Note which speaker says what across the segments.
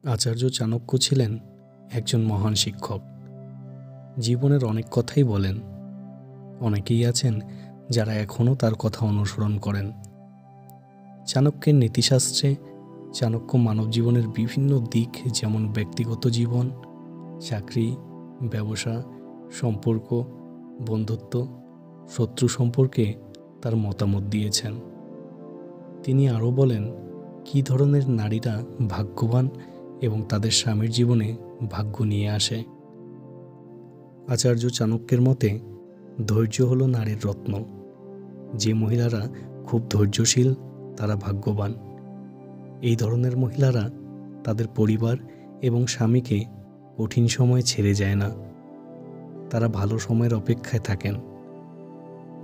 Speaker 1: আচার্য চাণক্য ছিলেন একজন মহান শিক্ষক। জীবনের অনেক কথাই বলেন। অনেকেই আছেন যারা এখনও তার কথা অনুসরণ করেন। চাণক্যের নীতিশাস্ত্রে চাণক্য মানব জীবনের বিভিন্ন দিক, যেমন ব্যক্তিগত জীবন, চাকরি, ব্যবসা, সম্পর্ক, বন্ধুত্ব, শত্রু সম্পর্কে তার মতামত দিয়েছেন। তিনি আরও বলেন কী ধরনের নারীরা ভাগ্যবান এবং তাদের স্বামীর জীবনে ভাগ্য নিয়ে আসে। আচার্য চাণক্যের মতে ধৈর্য হলো নারীর রত্ন। যে মহিলারা খুব ধৈর্যশীল তারা ভাগ্যবান। এই ধরনের মহিলারা তাদের পরিবার এবং স্বামীকে কঠিন সময়ে ছেড়ে যায় না। তারা ভালো সময়ের অপেক্ষায় থাকেন।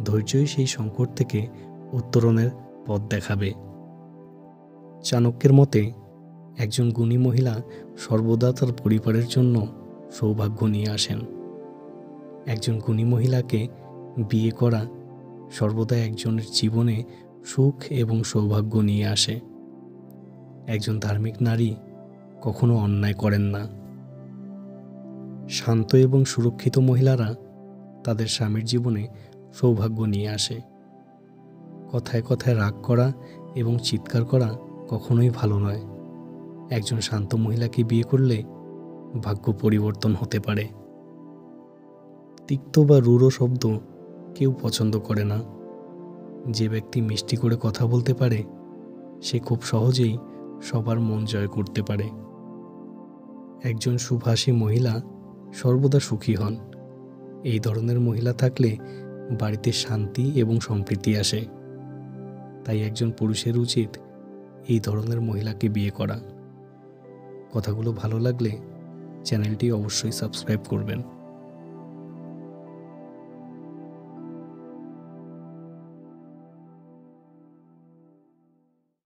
Speaker 1: ধৈর্যই সেই সংকট থেকে উত্তরণের পথ দেখাবে। চাণক্যের মতে একজন গুণী মহিলা সর্বদা তার পরিবারের জন্য সৌভাগ্য নিয়ে আসেন। একজন গুণী মহিলাকে বিয়ে করা সর্বদা একজনের জীবনে সুখ এবং সৌভাগ্য নিয়ে আসে। একজন ধার্মিক নারী কখনো অন্যায় করেন না। শান্ত এবং সুরক্ষিত মহিলারা তাদের স্বামীর জীবনে সৌভাগ্য নিয়ে আসে। কথায় কথায় রাগ করা এবং চিৎকার করা কখনোই ভালো নয়। একজন শান্ত মহিলাকে বিয়ে করলে ভাগ্য পরিবর্তন হতে পারে। তিক্ত বা রূঢ় শব্দ কেউ পছন্দ করে না। যে ব্যক্তি মিষ্টি করে কথা বলতে পারে সে খুব সহজেই সবার মন জয় করতে পারে। একজন সুভাষী মহিলা সর্বদা সুখী হন। এই ধরনের মহিলা থাকলে বাড়িতে শান্তি এবং সম্প্রীতি আসে। তাই একজন পুরুষের উচিত এই ধরনের মহিলাকে বিয়ে করা। কথাগুলো ভালো লাগলে চ্যানেলটি অবশ্যই সাবস্ক্রাইব করবেন।